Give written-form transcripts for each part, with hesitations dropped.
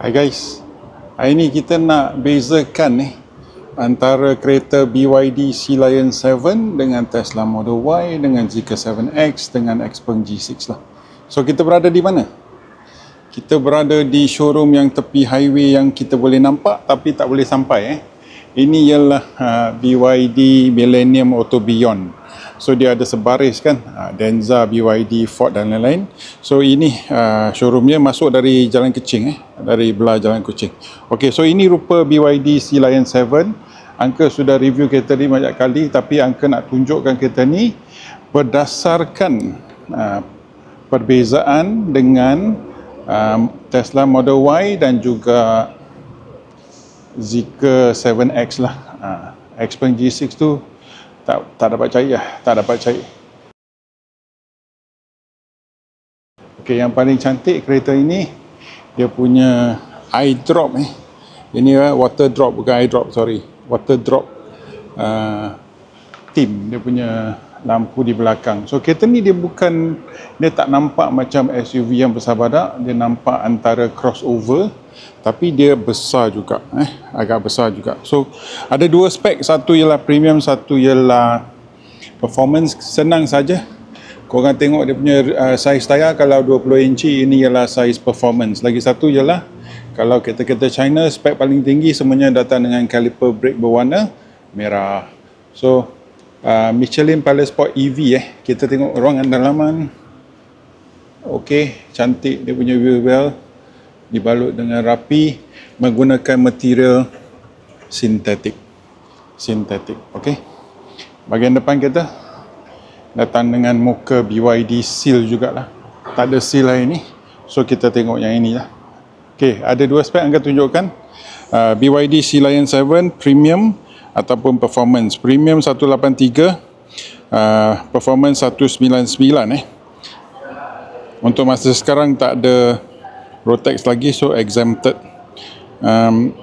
Hai guys, hari ni kita nak bezakan antara kereta BYD Sea Lion 7 dengan Tesla Model Y, dengan Zeekr 7X, dengan Xpeng G6 lah. So kita berada di mana? Kita berada di showroom yang tepi highway yang kita boleh nampak tapi tak boleh sampai. Ini ialah BYD Millennium Auto Beyond. So dia ada sebaris kan, Denza, BYD, Ford dan lain-lain. So ini showroomnya masuk dari Jalan Keching, dari belah Jalan Keching. Okay, so ini rupa BYD Sea Lion 7. Angka sudah review kereta ni banyak kali, tapi Angka nak tunjukkan kereta ni berdasarkan perbezaan dengan Tesla Model Y dan juga Zeekr 7X lah. Xpeng G6 tu tak dapat cair lah, tak dapat cair. Okey, yang paling cantik kereta ini dia punya eye drop Ini water drop, bukan eye drop, sorry. Water drop theme, dia punya lampu di belakang. So kereta ni dia tak nampak macam SUV yang besar badak, dia nampak antara crossover, tapi dia besar juga, agak besar juga. So ada dua spek, satu ialah premium, satu ialah performance. Senang saja, korang tengok dia punya saiz tayar. Kalau 20 inci, ini ialah saiz performance. Lagi satu ialah kalau kereta-kereta China, spek paling tinggi semuanya datang dengan caliper brake berwarna merah. So Michelin Pilot Sport EV kita tengok ruangan dalaman. Okey, cantik dia punya wheel well, dibalut dengan rapi menggunakan material sintetik. Okey. Bahagian depan kita datang dengan muka BYD seal jugalah. Tak ada seal hari ni. So kita tengok yang inilah. Okey, ada dua spek Angka tunjukkan. BYD Sea Lion 7 Premium ataupun Performance. Premium 183, Performance 199 Untuk masa sekarang tak ada road tax lagi, so exempted.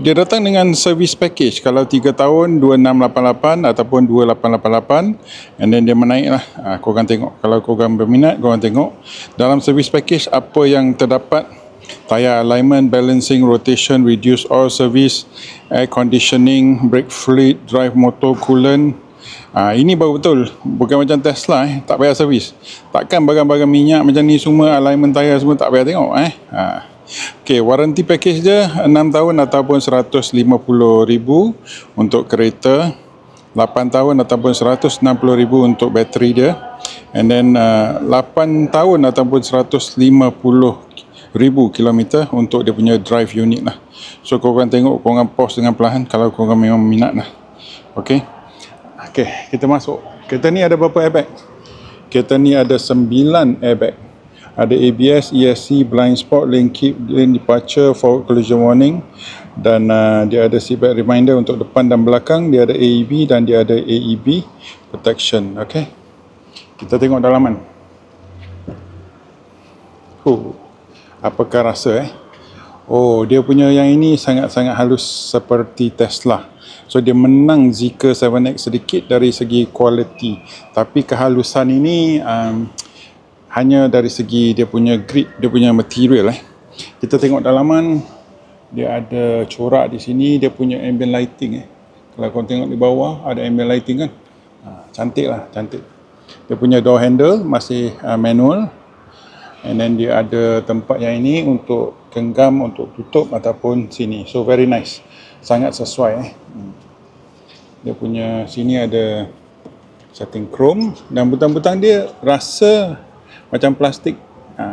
Dia datang dengan service package. Kalau 3 tahun 2688 ataupun 2888, and then dia menaik lah. Korang tengok, kalau korang berminat, korang tengok dalam service package apa yang terdapat. Tayar alignment, balancing, rotation, reduce oil service, air conditioning, brake fluid, drive motor coolant. Ini baru betul, bukan macam Tesla tak payah servis. Takkan barang-barang minyak macam ni semua, alignment tayar semua tak payah tengok Okey, warranty package dia 6 tahun ataupun 150,000 untuk kereta, 8 tahun ataupun 160,000 untuk bateri dia, and then 8 tahun ataupun 150,000 kilometer untuk dia punya drive unit lah. So korang tengok, korang pause dengan perlahan kalau korang memang minat lah. Okey, kita masuk. Kereta ni ada berapa airbag? Kereta ni ada 9 airbag. Ada ABS, ESC, blind spot, lane keep, lane departure, forward collision warning, dan dia ada seatbelt reminder untuk depan dan belakang. Dia ada AEB dan dia ada AEB protection. Okey, kita tengok dalaman. Apakah rasa dia punya yang ini sangat-sangat halus seperti Tesla. So dia menang Zeekr 7X sedikit dari segi kualiti, tapi kehalusan ini hanya dari segi dia punya grip, dia punya material Kita tengok dalaman, dia ada corak di sini, dia punya ambient lighting Kalau korang tengok di bawah ada ambient lighting kan. Cantik lah, cantik. Dia punya door handle masih manual. And then dia ada tempat yang ini untuk genggam, untuk tutup ataupun sini. So very nice. Sangat sesuai Dia punya sini ada setting chrome, dan butang-butang dia rasa macam plastik,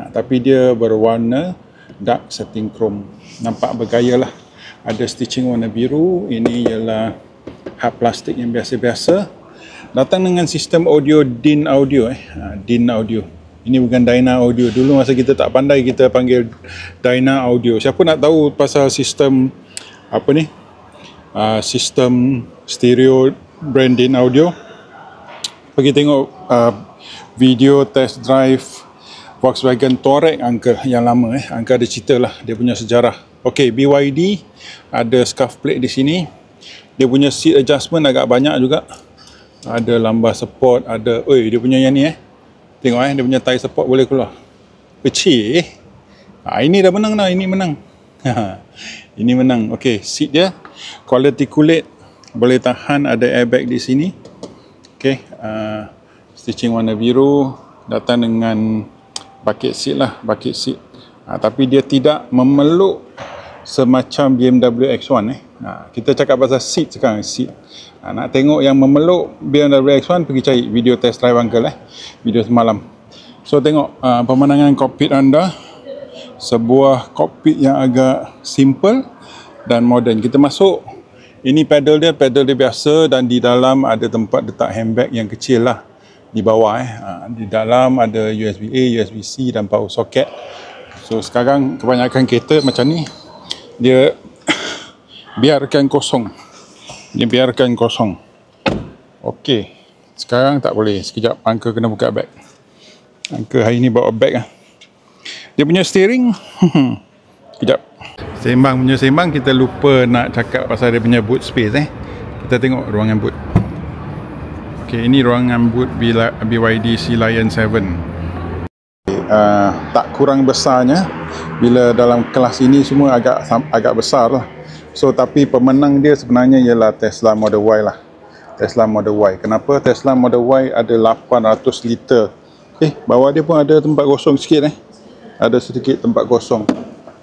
tapi dia berwarna dark setting chrome. Nampak bergaya lah. Ada stitching warna biru. Ini ialah hard plastik yang biasa-biasa. Datang dengan sistem audio DIN audio DIN audio. Ini bukan Dyna Audio. Dulu masa kita tak pandai, kita panggil Dyna Audio. Siapa nak tahu pasal sistem sistem stereo branding audio, pergi tengok video test drive Volkswagen Touareg Angka yang lama Angka ada cerita lah dia punya sejarah. Okey, BYD ada scuff plate di sini. Dia punya seat adjustment agak banyak juga. Ada lumbar support, ada dia punya yang ni tengok dia punya thigh support boleh keluar. Kecil Ini dah menang dah, ini menang. Ini menang. Okey, seat dia quality kulit, boleh tahan, ada airbag di sini. Okey, stitching warna biru, datang dengan bucket seat lah, bucket seat. Tapi dia tidak memeluk semacam BMW X1 kita cakap pasal seat sekarang, seat. Nak tengok yang memeluk BMW X1, pergi cari video test drive uncle video semalam. So tengok pemandangan kokpit anda, sebuah kokpit yang agak simple dan moden. Kita masuk, ini pedal dia biasa, dan di dalam ada tempat letak handbag yang kecil lah di bawah di dalam ada USB A, USB C dan power socket. So sekarang kebanyakan kereta macam ni, dia biarkan kosong. Okey, sekarang tak boleh. Sekejap, uncle kena buka bag. Uncle hari ni bawa bag Dia punya steering sekejap, sembang kita lupa nak cakap pasal dia punya boot space Kita tengok ruangan boot. Okey, ini ruangan boot BYD Sea Lion 7. Tak kurang besarnya. Bila dalam kelas ini semua agak besar lah. So tapi pemenang dia sebenarnya ialah Tesla Model Y lah. Tesla Model Y. Kenapa? Tesla Model Y ada 800 liter. Bawah dia pun ada tempat kosong sikit Ada sedikit tempat kosong.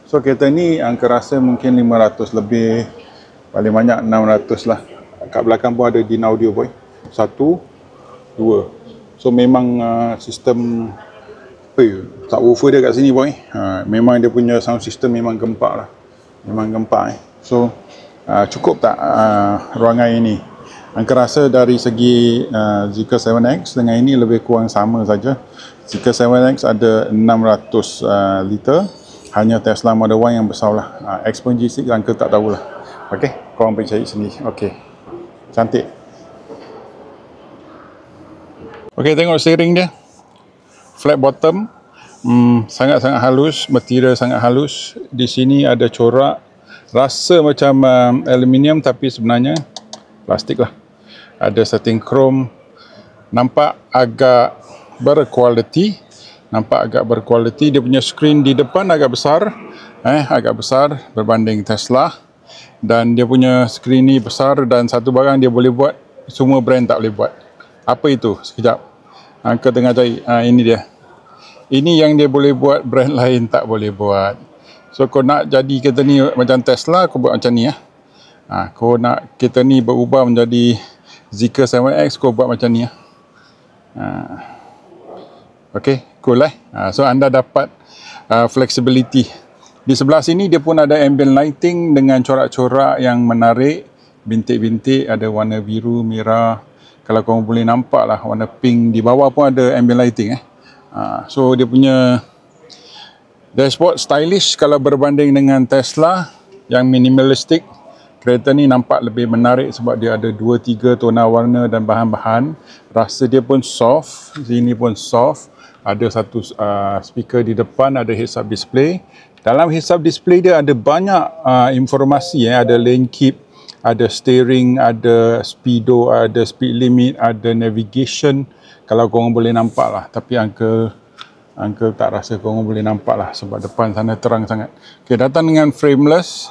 So kereta ni angka rasa mungkin 500 lebih, paling banyak 600 lah. Kat belakang pun ada DIN audio boy. 1, 2. So memang sistem subwoofer dia kat sini boy. Memang dia punya sound system memang gempak lah. So cukup tak ruangan ini? Angka rasa dari segi Zeekr 7X dengan ini lebih kurang sama saja. Zeekr 7X ada 600 liter. Hanya Tesla Model Y yang besar lah. Xpeng G6 angka tak tahulah. Okey, korang pergi cari sendiri. Okey, cantik. Okey, tengok steering dia. Flat bottom, sangat-sangat halus, material sangat halus. Di sini ada corak, rasa macam aluminium tapi sebenarnya plastik lah. Ada setting chrome, nampak agak berkualiti. Dia punya screen di depan agak besar, berbanding Tesla. Dan dia punya screen ni besar, dan satu barang dia boleh buat, semua brand tak boleh buat. Apa itu? Sekejap, Uncle tengah cari. Ini dia. Ini yang dia boleh buat, brand lain tak boleh buat. So kau nak jadi kereta ni macam Tesla, kau buat macam ni kau nak kereta ni berubah menjadi Zeekr 7X, kau buat macam ni Okey, cool so anda dapat flexibility. Di sebelah sini dia pun ada ambient lighting dengan corak-corak yang menarik, bintik-bintik, ada warna biru, merah. Kalau korang boleh nampak lah, warna pink. Di bawah pun ada ambient lighting so dia punya dashboard stylish kalau berbanding dengan Tesla yang minimalistik. Kereta ni nampak lebih menarik sebab dia ada 2-3 tona warna dan bahan-bahan. Rasa dia pun soft, sini pun soft. Ada satu speaker di depan, ada heads-up display. Dalam heads-up display dia ada banyak informasi ada lane keep, ada steering, ada speedo, ada speed limit, ada navigation. Kalau korang boleh nampak lah, tapi Uncle tak rasa korang boleh nampak lah sebab depan sana terang sangat. Okay, datang dengan frameless,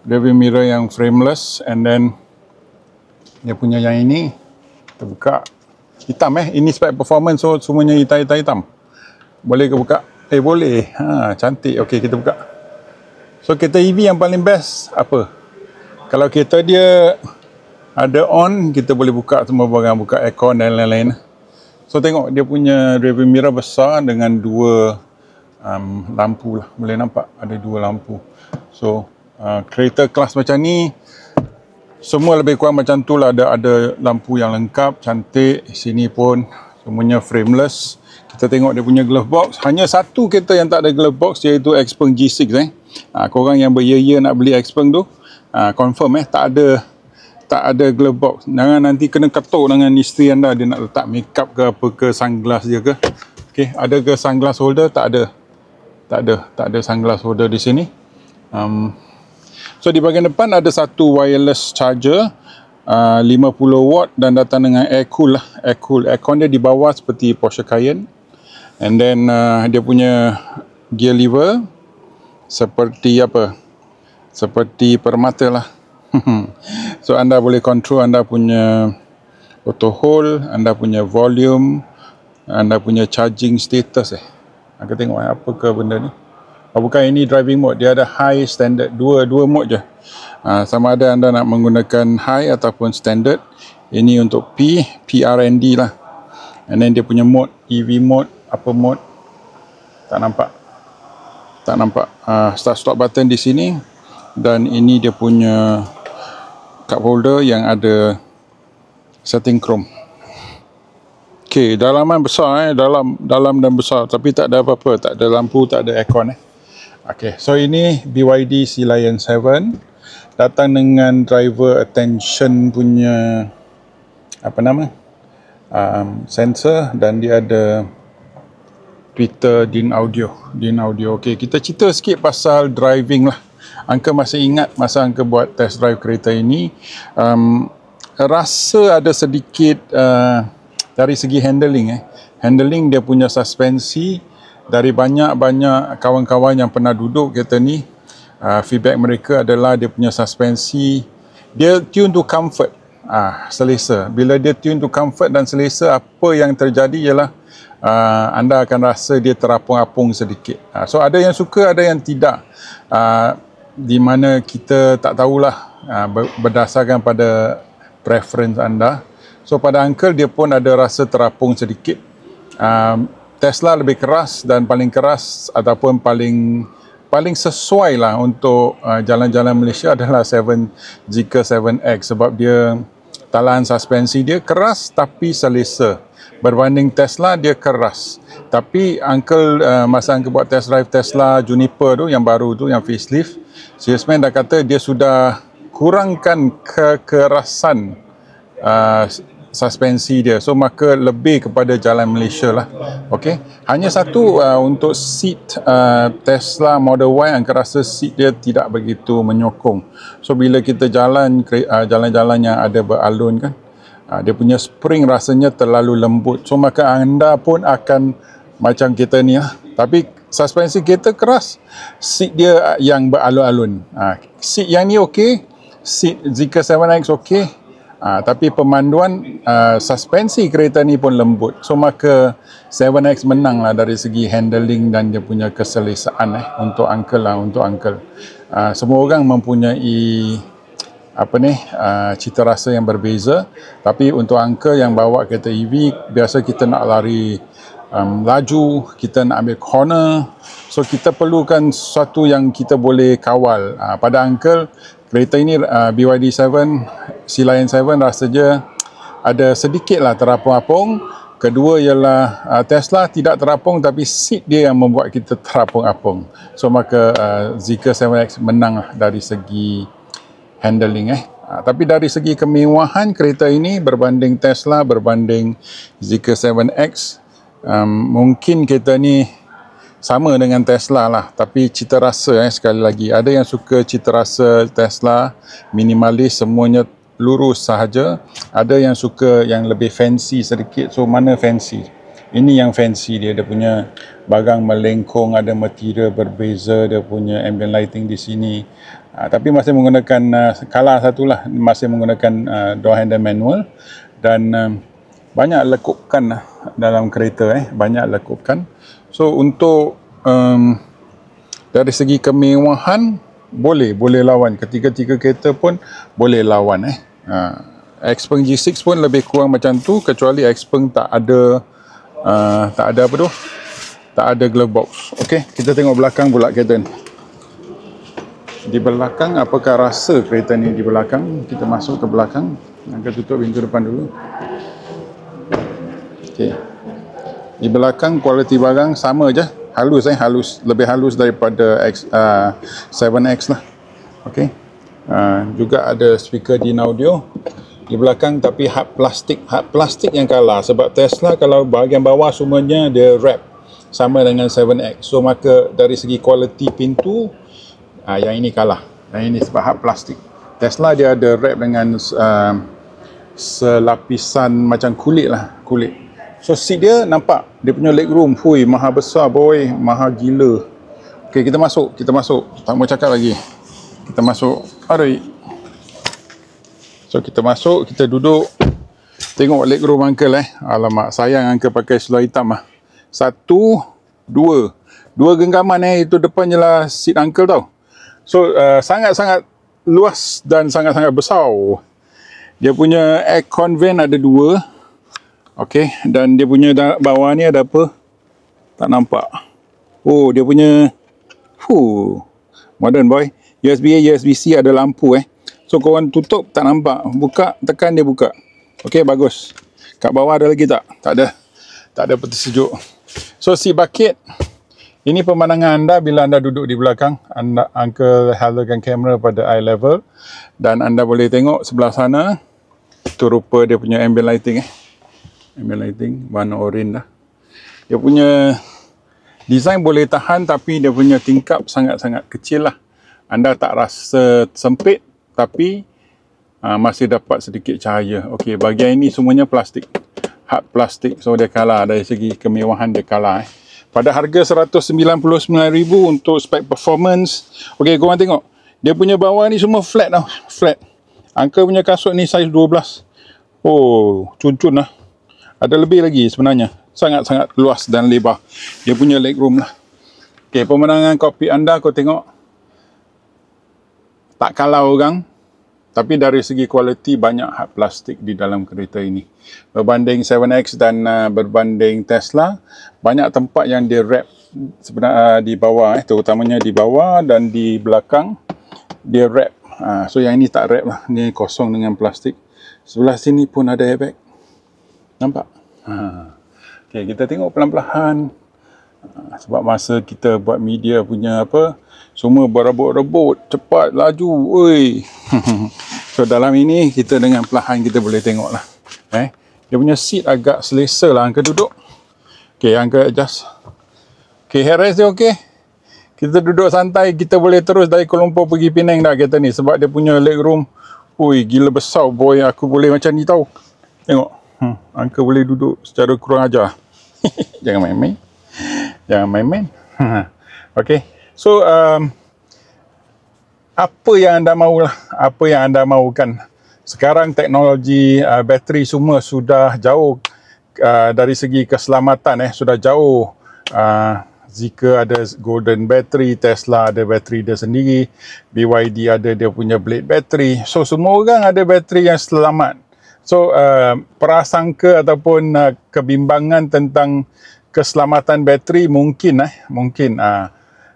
rearview mirror yang frameless, and then dia punya yang ini terbuka, hitam ini spec performance, so semuanya hitam. Boleh ke buka? Boleh. Cantik. Okey, kita buka. So kereta EV yang paling best apa? Kalau kereta dia ada on, kita boleh buka semua barang, buka aircon dan lain-lain. So tengok dia punya rearview mirror besar dengan 2 lampu lah. Boleh nampak ada 2 lampu. So kereta kelas macam ni semua lebih kurang macam tu lah. Ada lampu yang lengkap, cantik. Sini pun semuanya frameless. Kita tengok dia punya glove box. Hanya satu kereta yang tak ada glove box, iaitu Xpeng G6 korang yang berya-ya nak beli Xpeng tu, confirm tak ada glove box. Jangan nanti kena ketuk dengan isteri anda, dia nak letak makeup ke apa ke, sunglass dia ke. Okey, ada ke sunglass holder? Tak ada sunglass holder di sini. So di bahagian depan ada satu wireless charger 50 watt dan datang dengan air cool lah. Aircon dia di bawah seperti Porsche Cayenne. And then dia punya gear lever, seperti apa? Seperti permata lah. So anda boleh control anda punya auto hold, anda punya volume, anda punya charging status Aku tengok apa ke benda ni. Bukan, ini driving mode, dia ada high, standard, dua mode je. Sama ada anda nak menggunakan high ataupun standard. Ini untuk PRND lah. And then dia punya mode, EV mode, apa mode, tak nampak. Start stop button di sini, dan ini dia punya cup holder yang ada setting chrome. Okey, dalaman besar dalam dan besar, tapi tak ada apa-apa, tak ada lampu, tak ada aircon Okey, so ini BYD Sea Lion 7 datang dengan driver attention punya sensor, dan dia ada Twitter DIN audio. Okey, kita cerita sikit pasal driving lah. Angka masih ingat masa angka buat test drive kereta ini, rasa ada sedikit dari segi handling dia punya suspensi. Dari banyak kawan-kawan yang pernah duduk kereta ni, feedback mereka adalah dia punya suspensi, dia tune to comfort, selesa. Bila dia tune to comfort dan selesa, apa yang terjadi ialah anda akan rasa dia terapung-apung sedikit. So ada yang suka, ada yang tidak, di mana kita tak tahulah, berdasarkan pada preference anda. So pada Uncle, dia pun ada rasa terapung sedikit. Tesla lebih keras, dan paling keras ataupun paling sesuai lah untuk jalan-jalan Malaysia adalah Zeekr 7X, sebab dia talaan suspensi dia keras tapi selesa. Berbanding Tesla, dia keras. Tapi Uncle, masa Uncle buat test drive Tesla Juniper tu, yang baru tu, yang facelift, salesman dah kata dia sudah kurangkan kekerasan suspensi dia. So maka lebih kepada jalan Malaysia lah. Okey, hanya satu, untuk seat Tesla Model Y, Uncle rasa seat dia tidak begitu menyokong. So bila kita jalan-jalan yang ada beralun kan, dia punya spring rasanya terlalu lembut. So maka anda pun akan macam kita ni lah. Tapi suspensi kereta keras, seat dia yang beralun-alun. Seat yang ni okey, seat Zeekr 7X okey. Tapi pemanduan suspensi kereta ni pun lembut. So maka 7X menang lah dari segi handling dan dia punya keselesaan untuk Uncle lah, untuk Uncle. Semua orang mempunyai cita rasa yang berbeza, tapi untuk Uncle yang bawa kereta EV, biasa kita nak lari laju, kita nak ambil corner, so kita perlukan sesuatu yang kita boleh kawal. Pada Uncle, kereta ini BYD 7 Sea Lion 7 rasanya ada sedikit lah terapung-apung. Kedua ialah Tesla tidak terapung, tapi seat dia yang membuat kita terapung-apung. So maka Zeekr 7X menang lah dari segi handling tapi dari segi kemewahan kereta ini berbanding Tesla, berbanding Zeekr 7X, mungkin kereta ni sama dengan Tesla lah, tapi cita rasa sekali lagi, ada yang suka cita rasa Tesla minimalis, semuanya lurus sahaja. Ada yang suka yang lebih fancy sedikit. So mana fancy? Ini yang fancy dia punya bagang melengkung, ada material berbeza, dia punya ambient lighting di sini. Tapi masih menggunakan kalah satulah, masih menggunakan door handle manual, dan banyak lekukan dalam kereta banyak lekukan. So untuk dari segi kemewahan boleh lawan, ketiga-tiga kereta pun boleh lawan Xpeng G6 pun lebih kurang macam tu, kecuali Xpeng tak ada tak ada glove box. Okey, kita tengok belakang pula kereta ni. Di belakang, apakah rasa kereta ni di belakang? Kita masuk ke belakang. Angkat tutup pintu depan dulu. Okey, di belakang kualiti barang sama je, halus, lebih halus daripada 7X lah. Okey, juga ada speaker DIN audio di belakang, tapi hard plastik yang kalah, sebab Tesla kalau bahagian bawah semuanya dia wrap sama dengan 7X. So maka dari segi kualiti pintu, yang ini kalah. Yang ini sebab hard plastik. Tesla dia ada wrap dengan selapisan macam kulit. So seat dia nampak, dia punya legroom, maha besar boy, maha gila. Okay, kita masuk. Tak mau cakap lagi. Kita masuk. Aduh. So, kita masuk, kita duduk. Tengok legroom uncle Alamak, sayang uncle pakai seluar hitam lah. 1, 2 genggaman itu depannya lah seat uncle tau. So, sangat-sangat luas dan sangat-sangat besar. Dia punya aircon vent ada 2. Okay, dan dia punya bawah ni ada apa? Tak nampak. Oh, dia punya modern boy. USB-A, USB-C ada lampu So, korang tutup tak nampak. Buka, tekan dia buka. Okay, bagus. Kat bawah ada lagi tak? Tak ada. Tak ada peti sejuk. So, si bucket. Ini pemandangan anda bila anda duduk di belakang. Uncle halarkan kamera pada eye level. Dan anda boleh tengok sebelah sana. Itu rupa dia punya ambient lighting ambient lighting. Warna orange dah. Dia punya design boleh tahan tapi dia punya tingkap sangat-sangat kecil lah. Anda tak rasa sempit tapi masih dapat sedikit cahaya. Okey, bahagian ini semuanya plastik. Hard plastik. So dia kalah dari segi kemewahan, dia kalah Pada harga RM199,000 untuk spek performance. Okey, korang tengok. Dia punya bawah ni semua flat tau. Flat. Uncle punya kasut ni saiz 12. Oh, cun-cun lah. Ada lebih lagi sebenarnya. Sangat-sangat luas dan lebar. Dia punya legroom lah. Okey, pemandangan kokpit anda kau tengok. Tak kalah orang. Tapi dari segi kualiti banyak hard plastik di dalam kereta ini. Berbanding 7X dan berbanding Tesla, banyak tempat yang dia wrap sebenarnya di bawah, terutamanya di bawah dan di belakang dia wrap. So yang ini tak wrap lah, ni kosong dengan plastik. Sebelah sini pun ada airbag. Nampak? Okay, kita tengok pelan-pelan. Sebab masa kita buat media punya semua berebut-rebut, cepat, laju, oi. So dalam ini kita dengan perlahan kita boleh tengok lah. Dia punya seat agak selesa lah Uncle duduk. Okay, Uncle adjust. Okay, headrest dia okay. Kita duduk santai, kita boleh terus dari Kuala Lumpur pergi Penang dah kereta ni. Sebab dia punya legroom, oi, gila besar boy. Aku boleh macam ni tau. Tengok, Uncle boleh duduk secara kurang ajar. Jangan main-main. Jangan main-main. Okay. So, apa yang anda mahulah, apa yang anda mahukan. Sekarang teknologi bateri semua sudah jauh dari segi keselamatan sudah jauh. Zika ada golden battery, Tesla ada bateri dia sendiri, BYD ada dia punya blade battery. So semua orang ada bateri yang selamat. So prasangka ataupun kebimbangan tentang keselamatan bateri mungkin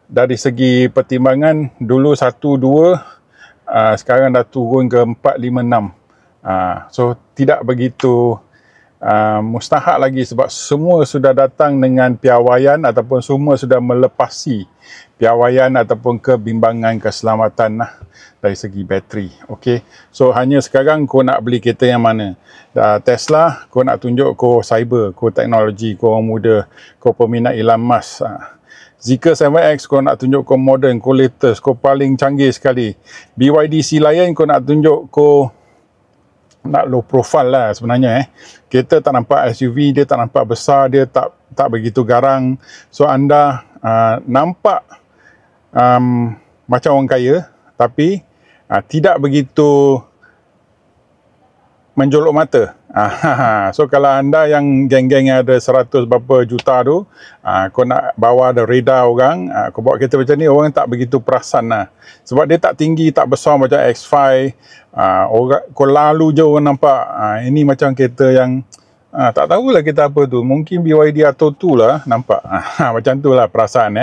dari segi pertimbangan dulu 1, 2, sekarang dah turun ke 4, 5, 6. So tidak begitu mustahak lagi sebab semua sudah datang dengan piawaian ataupun semua sudah melepasi piawaian ataupun kebimbangan keselamatan dari segi bateri. Okay. So hanya sekarang kau nak beli kereta yang mana. Tesla kau nak tunjuk kau cyber, kau teknologi, kau orang muda, kau peminat Elon Musk. Zika 7X kau nak tunjuk kau modern, kau latest, kau paling canggih sekali. BYD Sea Lion kau nak tunjuk kau nak low profile lah sebenarnya. Kereta tak nampak SUV, dia tak nampak besar, dia tak begitu garang. So anda nampak macam orang kaya tapi tidak begitu menjolok mata. So kalau anda yang geng-geng yang ada 100 berapa juta tu, kau nak bawa ada radar orang, kau bawa kereta macam ni, orang tak begitu perasan sebab dia tak tinggi, tak besar macam X5. Orang kau lalu je orang nampak ini macam kereta yang tak tahulah kereta apa tu, mungkin BYD atau tu lah nampak. Macam tu lah perasaan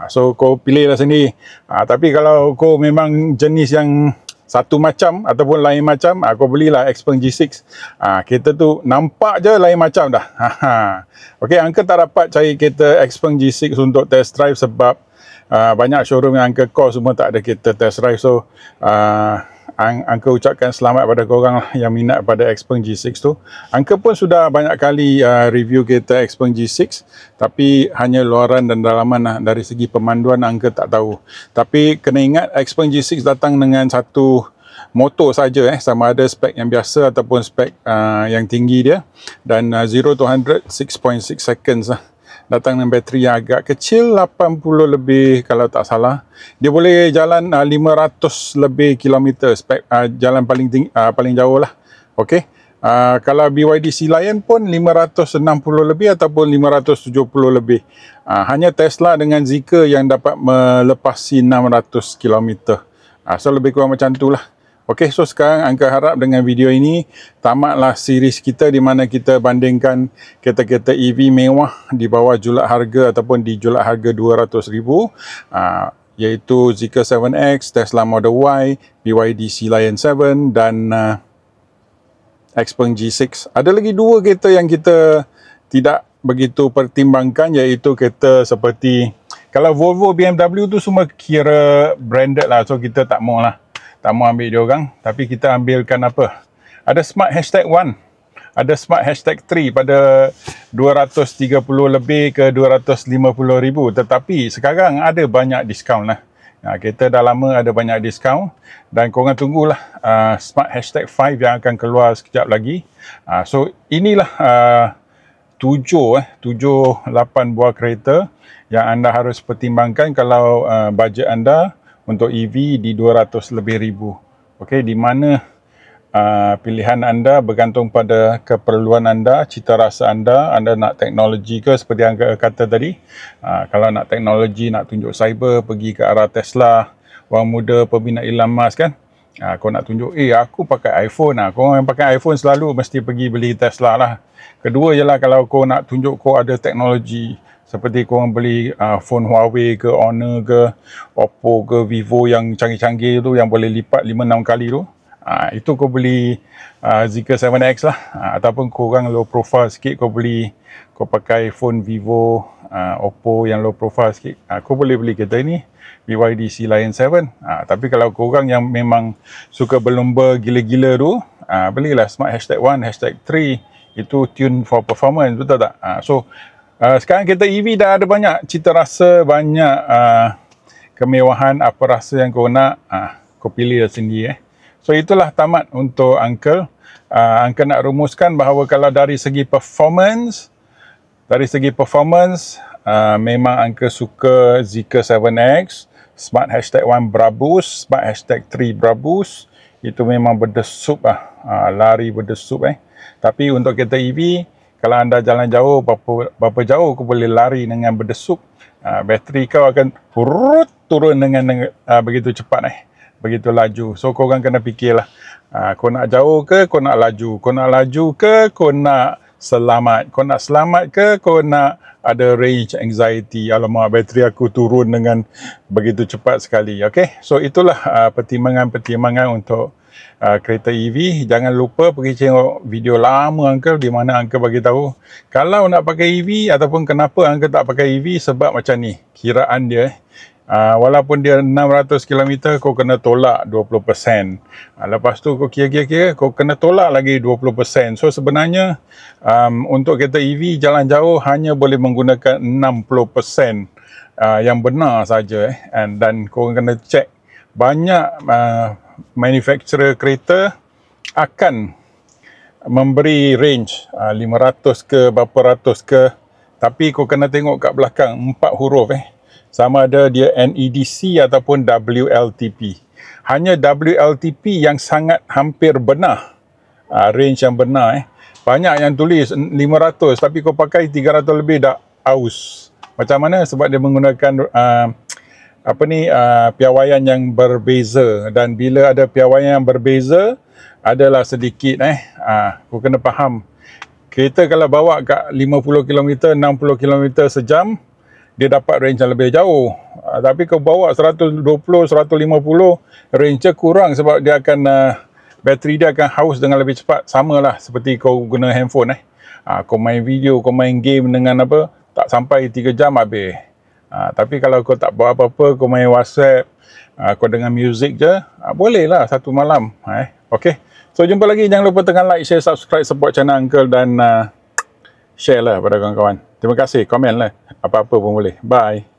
So kau pilih lah sendiri. Tapi kalau kau memang jenis yang satu macam ataupun lain macam, kau belilah Xpeng G6. Kereta tu nampak je lain macam dah. Okay, Uncle tak dapat cari kereta Xpeng G6 untuk test drive sebab banyak showroom yang Uncle call semua tak ada kereta test drive. So Uncle ucapkan selamat pada korang yang minat pada Xpeng G6 tu. Uncle pun sudah banyak kali review kereta Xpeng G6, tapi hanya luaran dan dalaman dari segi pemanduan Uncle tak tahu. Tapi kena ingat Xpeng G6 datang dengan satu motor saja, sama ada spek yang biasa ataupun spek yang tinggi dia, dan 0 to 100 6.6 seconds datang dengan bateri yang agak kecil, 80 lebih kalau tak salah. Dia boleh jalan 500 lebih kilometer, jalan paling jauh lah. Okey. Kalau BYD Sea Lion pun 560 lebih ataupun 570 lebih. Hanya Tesla dengan Zeekr yang dapat melepasi 600 km. So lebih kurang macam tu lah. Okey, so sekarang Uncle harap dengan video ini tamatlah series kita di mana kita bandingkan kereta-kereta EV mewah di bawah julak harga ataupun di julak harga 200,000, iaitu Zeekr 7X, Tesla Model Y, BYD Sea Lion 7 dan Xpeng G6. Ada lagi dua kereta yang kita tidak begitu pertimbangkan, iaitu kereta seperti, kalau Volvo, BMW tu semua kira branded lah, so kita tak mau ambil dia orang, tapi kita ambilkan apa? Ada Smart Hashtag 1, ada Smart Hashtag 3 pada 230 lebih ke 250,000, tetapi sekarang ada banyak diskaun lah. Kereta dah lama ada banyak diskaun dan korang tunggulah Smart Hashtag 5 yang akan keluar sekejap lagi. So inilah 7-8 buah kereta yang anda harus pertimbangkan kalau bajet anda untuk EV di 200 lebih ribu. Okey, di mana pilihan anda bergantung pada keperluan anda, cita rasa anda nak teknologi ke seperti yang kata tadi. Kalau nak teknologi, nak tunjuk cyber, pergi ke arah Tesla. Orang muda peminat Elon Musk kan. Kau nak tunjuk, aku pakai iPhone. Kau yang pakai iPhone selalu mesti pergi beli Tesla lah. Kedua ialah kalau kau nak tunjuk kau ada teknologi, seperti korang beli phone Huawei ke, Honor ke, Oppo ke, Vivo yang canggih-canggih tu, yang boleh lipat 5-6 kali tu. Itu kau beli Zeekr 7X lah. Ataupun korang low profile sikit, kau pakai phone Vivo, Oppo yang low profile sikit. Kau boleh beli kereta ni, BYD Sea Lion 7. Tapi kalau korang yang memang suka berlumba gila-gila tu, belilah Smart Hashtag 1, Hashtag 3. Itu tune for performance, betul tak? So, sekarang kereta EV dah ada banyak cita rasa, banyak kemewahan, apa rasa yang kau nak, kau pilih sendiri. So itulah tamat untuk Uncle. Uncle nak rumuskan bahawa kalau dari segi performance, memang Uncle suka Zeekr 7X, Smart Hashtag 1 Brabus, Smart Hashtag 3 Brabus. Itu memang berdesup lari berdesup. Tapi untuk kereta EV, kalau anda jalan jauh, berapa jauh kau boleh lari dengan berdesup, bateri kau akan turun dengan begitu cepat, begitu laju. So korang kena fikirlah, kau nak jauh ke, kau nak laju, kau nak laju ke, kau nak selamat, kau nak selamat ke, kau nak ada range anxiety, alamak bateri aku turun dengan begitu cepat sekali. Okay, so itulah pertimbangan-pertimbangan untuk kereta EV. Jangan lupa pergi tengok video lama Uncle di mana Uncle bagi tahu kalau nak pakai EV ataupun kenapa Uncle tak pakai EV, sebab macam ni kiraan dia. Walaupun dia 600 km, kau kena tolak 20%. Lepas tu kau kira-kira kau kena tolak lagi 20%. So sebenarnya untuk kereta EV jalan jauh hanya boleh menggunakan 60% yang benar saja. Dan kau kena cek banyak manufacturer kereta akan memberi range 500 ke berapa ratus ke, tapi kau kena tengok kat belakang 4 huruf sama ada dia NEDC ataupun WLTP. Hanya WLTP yang sangat hampir benar, range yang benar. Banyak yang tulis 500 tapi kau pakai 300 lebih dah aus. Macam mana? Sebab dia menggunakan piawaian yang berbeza, dan bila ada piawaian yang berbeza adalah sedikit kau kena faham, kereta kalau bawa kat 50 km 60 km sejam dia dapat range yang lebih jauh, tapi kau bawa 120 150 range kurang, sebab dia akan bateri dia akan haus dengan lebih cepat. Samalah seperti kau guna handphone kau main video, kau main game dengan tak sampai 3 jam habis. Tapi kalau kau tak buat apa-apa, kau main WhatsApp, kau dengar music je, bolehlah satu malam. Okay. So jumpa lagi. Jangan lupa tekan like, share, subscribe, support channel Uncle dan share lah pada kawan-kawan. Terima kasih. Komen lah. Apa-apa pun boleh. Bye.